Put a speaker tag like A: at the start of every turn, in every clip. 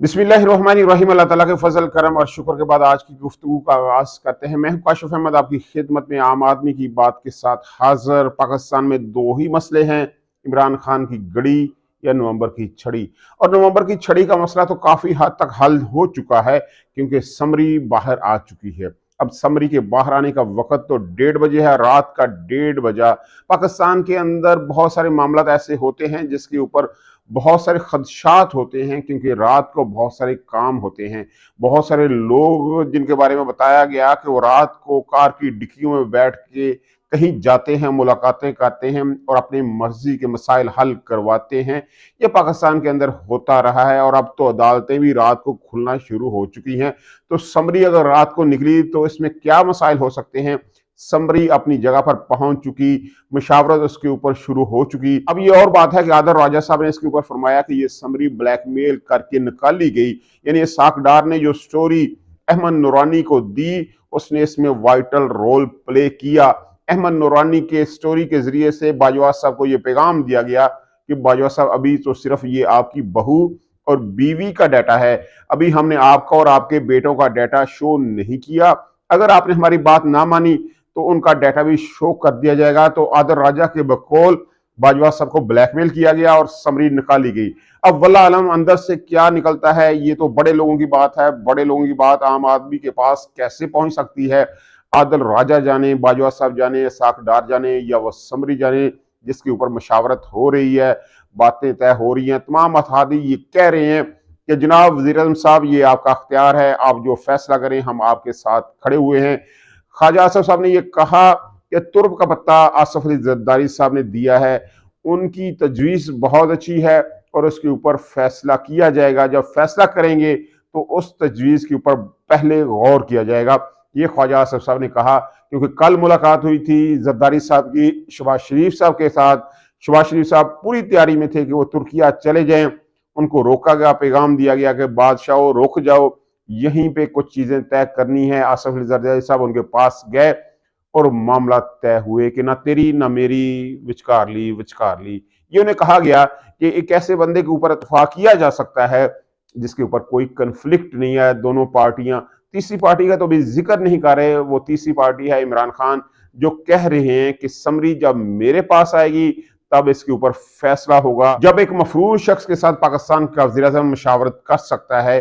A: बिस्मिल्लाहिर्रहमानिर्रहीम। अल्लाह ताला के फजल करम और शुक्र के बाद आज की गुफ्तगू का आगाज करते हैं। मैं हूं काशिफ अहमद आपकी खिदमत में आम आदमी की बात के साथ हाजिर। पाकिस्तान में दो ही मसले हैं, इमरान खान की गड़ी या नवंबर की छड़ी। और नवंबर की छड़ी का मसला तो काफी हद तक हल हो चुका है क्योंकि समरी बाहर आ चुकी है। अब समरी के बाहर आने का वक्त तो 1:30 है, रात का 1:30 बजा। पाकिस्तान के अंदर बहुत सारे मामला ऐसे होते हैं जिसके ऊपर बहुत सारे खदशात होते हैं क्योंकि रात को बहुत सारे काम होते हैं। बहुत सारे लोग जिनके बारे में बताया गया कि वो रात को कार की डिक्कियों में बैठ के कहीं जाते हैं, मुलाकातें करते हैं और अपनी मर्जी के मसाइल हल करवाते हैं। ये पाकिस्तान के अंदर होता रहा है और अब तो अदालतें भी रात को खुलना शुरू हो चुकी हैं। तो समरी अगर रात को निकली तो इसमें क्या मसाइल हो सकते हैं। समरी अपनी जगह पर पहुंच चुकी, मुशावरत उसके ऊपर शुरू हो चुकी। अब ये और बात है कि आदर राजा साहब ने इसके ऊपर फरमाया कि ये समरी ब्लैकमेल करके निकाली गई, यानी ये साकडार ने जो स्टोरी अहमद नूरानी को दी उसने इसमें वाइटल रोल प्ले किया। अहमद नूरानी के स्टोरी के जरिए से बाजवा साहब को यह पैगाम दिया गया कि बाजवा साहब अभी तो सिर्फ ये आपकी बहू और बीवी का डाटा है, अभी हमने आपका और आपके बेटों का डाटा शो नहीं किया। अगर आपने हमारी बात ना मानी तो उनका डाटा भी शो कर दिया जाएगा। तो आदर राजा के बकौल बाजवा साहब को ब्लैकमेल किया गया और समरी निकाली गई। अब वल्लाह आलम अंदर से क्या निकलता है ये तो बड़े लोगों की बात है। बड़े लोगों की बात आम आदमी के पास कैसे पहुंच सकती है, आदल राजा जाने, बाजवा साहब जाने, साकडार जाने या वह समरी जाने जिसके ऊपर मशावरत हो रही है, बातें तय हो रही हैं। तमाम अथादी ये कह रहे हैं कि जनाब वज़ीर आज़म साहब ये आपका अख्तियार है, आप जो फैसला करें हम आपके साथ खड़े हुए हैं। ख्वाजा आसफ साहब ने यह कहा कि तुर्ब का पत्ता आसफ अली जरदारी साहब ने दिया है, उनकी तजवीज़ बहुत अच्छी है और उसके ऊपर फैसला किया जाएगा। जब फैसला करेंगे तो उस तजवीज़ के ऊपर पहले गौर किया जाएगा। ये ख्वाजा आसफ साहब ने कहा क्योंकि कल मुलाकात हुई थी जरदारी साहब की शहबाज शरीफ साहब के साथ। शहबाज शरीफ साहब पूरी तैयारी में थे कि वो तुर्किया चले जाएं, उनको रोका गया, पैगाम दिया गया कि बादशाह रुक जाओ, यहीं पे कुछ चीजें तय करनी है। आसफ अली जरदारी साहब उनके पास गए और मामला तय हुए कि ना तेरी ना मेरी विचकार ली। ये उन्हें कहा गया कि एक ऐसे बंदे के ऊपर इत्तेफाक किया जा सकता है जिसके ऊपर कोई कन्फ्लिक्ट नहीं है। दोनों पार्टियां, तीसरी पार्टी का तो भी जिक्र नहीं कर रहे, वो तीसरी पार्टी है इमरान खान, जो कह रहे हैं कि समरी जब मेरे पास आएगी तब इसके ऊपर फैसला होगा। जब एक मफरूज शख्स के साथ पाकिस्तान का वज़ीर-ए-आज़म मशावरत कर सकता है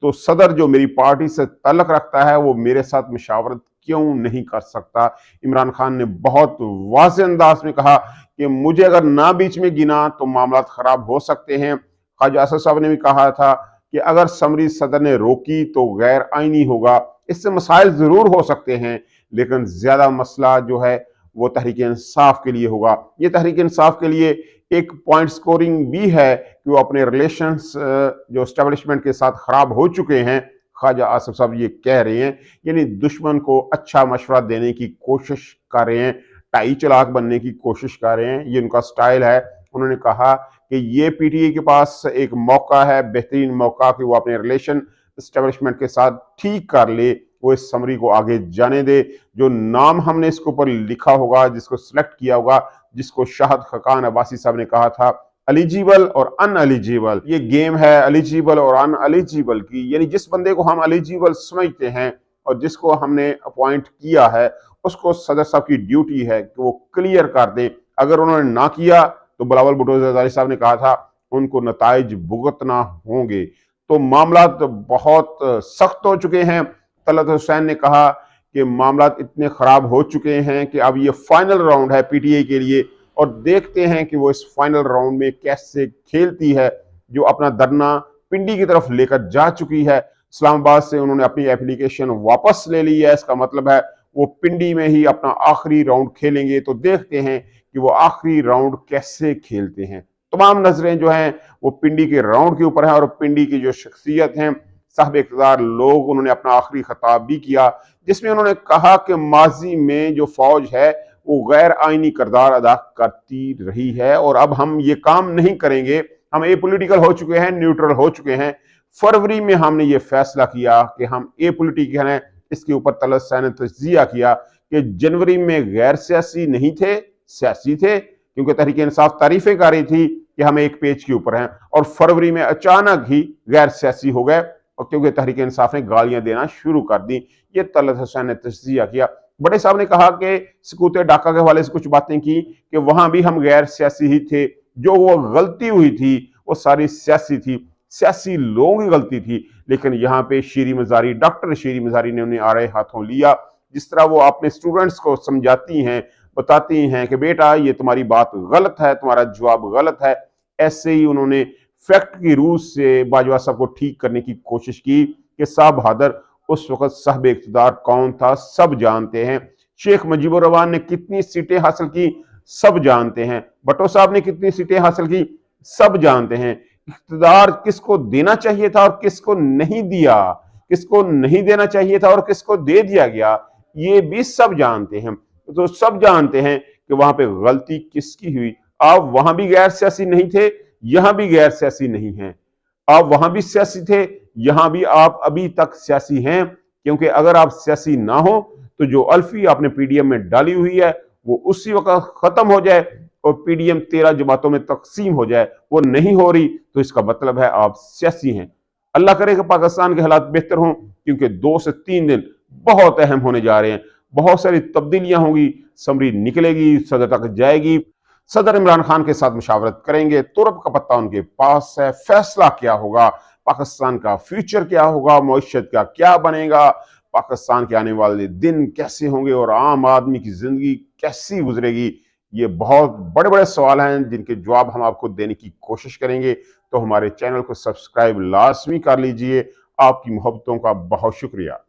A: तो सदर जो मेरी पार्टी से तल्लक रखता है वो मेरे साथ मशावरत क्यों नहीं कर सकता। इमरान खान ने बहुत वाज़ेह अंदाज में कहा कि मुझे अगर ना बीच में गिना तो मामला खराब हो सकते हैं। ख्वाजा आसफ साहब ने भी कहा था कि अगर समरी सदर ने रोकी तो गैर आईनी होगा। इससे मसाइल जरूर हो सकते हैं लेकिन ज्यादा मसला जो है वो तहरीक इंसाफ के लिए होगा। ये तहरीक इंसाफ के लिए एक पॉइंट स्कोरिंग भी है कि वो अपने रिलेशंस जो एस्टेब्लिशमेंट के साथ खराब हो चुके हैं। ख्वाजा आसफ साहब ये कह रहे हैं, यानी दुश्मन को अच्छा मशवरा देने की कोशिश कर रहे हैं, टाई चलाक बनने की कोशिश कर रहे हैं, ये उनका स्टाइल है। उन्होंने कहा कि ये पीटीआई के पास एक मौका है, बेहतरीन मौका कि वो अपने रिलेशन एस्टेब्लिशमेंट के साथ ठीक कर ले, वो इस समरी को आगे जाने दे। जो नाम हमने इसके ऊपर लिखा होगा, जिसको सिलेक्ट किया होगा, जिसको शाहद खकान अब्बासी साहब ने कहा था एलिजिबल और अनएलिजिबल, ये गेम है एलिजिबल और अनएलिजिबल की। यानी जिस बंदे को हम एलिजिबल समझते हैं और जिसको हमने अपॉइंट किया है उसको सदर साहब की ड्यूटी है कि वो क्लियर कर दें। अगर उन्होंने ना किया तो बिलावल भुट्टो जरदारी साहब ने कहा था उनको नताइज भुगतना होंगे। तो मामला तो बहुत सख्त हो चुके हैं। तलत हुसैन ने कहा कि मामला इतने खराब हो चुके हैं कि अब ये फाइनल राउंड है पीटीआई के लिए और देखते हैं कि वो इस फाइनल राउंड में कैसे खेलती है। जो अपना धरना पिंडी की तरफ लेकर जा चुकी है, इस्लामाबाद से उन्होंने अपनी एप्लीकेशन वापस ले ली है, इसका मतलब है वो पिंडी में ही अपना आखिरी राउंड खेलेंगे। तो देखते हैं कि वो आखिरी राउंड कैसे खेलते हैं। तमाम नजरें जो हैं वो पिंडी के राउंड के ऊपर है और पिंडी की जो शख्सियत हैं, साहब इक़्तिदार लोग, उन्होंने अपना आखिरी खिताब भी किया जिसमें उन्होंने कहा कि माजी में जो फौज है वो गैर आईनी किरदार अदा करती रही है और अब हम ये काम नहीं करेंगे। हम ए पोलिटिकल हो चुके हैं, न्यूट्रल हो चुके हैं। फरवरी में हमने ये फैसला किया कि हम ए पोलिटिकल हैं। इसके ऊपर तलत हुसैन ने तज्जिया किया कि जनवरी में गैर सियासी नहीं थे, सियासी थे, क्योंकि तहरीक इंसाफ तारीफें कर रही थी कि हम एक पेज के ऊपर हैं, और फरवरी में अचानक ही गैर सियासी हो गए, और क्योंकि तहरीक इंसाफ ने गालियां देना शुरू कर दी। ये तलत हुसैन ने तज्जिया किया। बड़े साहब ने कहा कि सकूत ढाका के हवाले से कुछ बातें की कि वहां भी हम गैर सियासी ही थे, जो वो गलती हुई थी वो सारी सियासी थी, सियासी लोगों की गलती थी। लेकिन यहाँ पे शीरी मजारी, डॉक्टर शीरी मजारी ने उन्हें आड़े हाथों लिया। जिस तरह वो अपने स्टूडेंट्स को समझाती हैं, बताती हैं कि बेटा ये तुम्हारी बात गलत है, तुम्हारा जवाब गलत है, ऐसे ही उन्होंने फैक्ट की रूह से बाजवा साहब को ठीक करने की कोशिश की कि साहब बहादुर उस वक्त साहब इख्तिदार कौन था सब जानते हैं, शेख मुजीबुर रहमान ने कितनी सीटें हासिल की सब जानते हैं, भट्टो साहब ने कितनी सीटें हासिल की सब जानते हैं, इख्तिदार किसको देना चाहिए था और किसको नहीं दिया, किसको नहीं देना चाहिए था और किसको दे दिया गया, ये भी सब जानते हैं। तो सब जानते हैं कि वहां पे गलती किसकी हुई। आप वहां भी गैर सियासी नहीं थे, यहां भी गैर सियासी नहीं है। आप वहां भी सियासी थे, यहां भी आप अभी तक सियासी हैं, क्योंकि अगर आप सियासी ना हो तो जो अल्फी आपने पीडीएम में डाली हुई है वो उसी वक्त खत्म हो जाए और पीडीएम 13 जमातों में तकसीम हो जाए, वो नहीं हो रही तो इसका मतलब है आप सियासी हैं। अल्लाह करे कि पाकिस्तान के हालात बेहतर हों, क्योंकि 2 से 3 दिन बहुत अहम होने जा रहे हैं। बहुत सारी तब्दीलियां होंगी, समरी निकलेगी, सदर तक जाएगी, सदर इमरान खान के साथ मुशावरत करेंगे, तुरब का पत्ता उनके पास है, फैसला क्या होगा, पाकिस्तान का फ्यूचर क्या होगा, मईशत का क्या बनेगा, पाकिस्तान के आने वाले दिन कैसे होंगे और आम आदमी की जिंदगी कैसी गुजरेगी, ये बहुत बड़े बड़े सवाल हैं जिनके जवाब हम आपको देने की कोशिश करेंगे। तो हमारे चैनल को सब्सक्राइब लाजमी कर लीजिए। आपकी मोहब्बतों का बहुत शुक्रिया।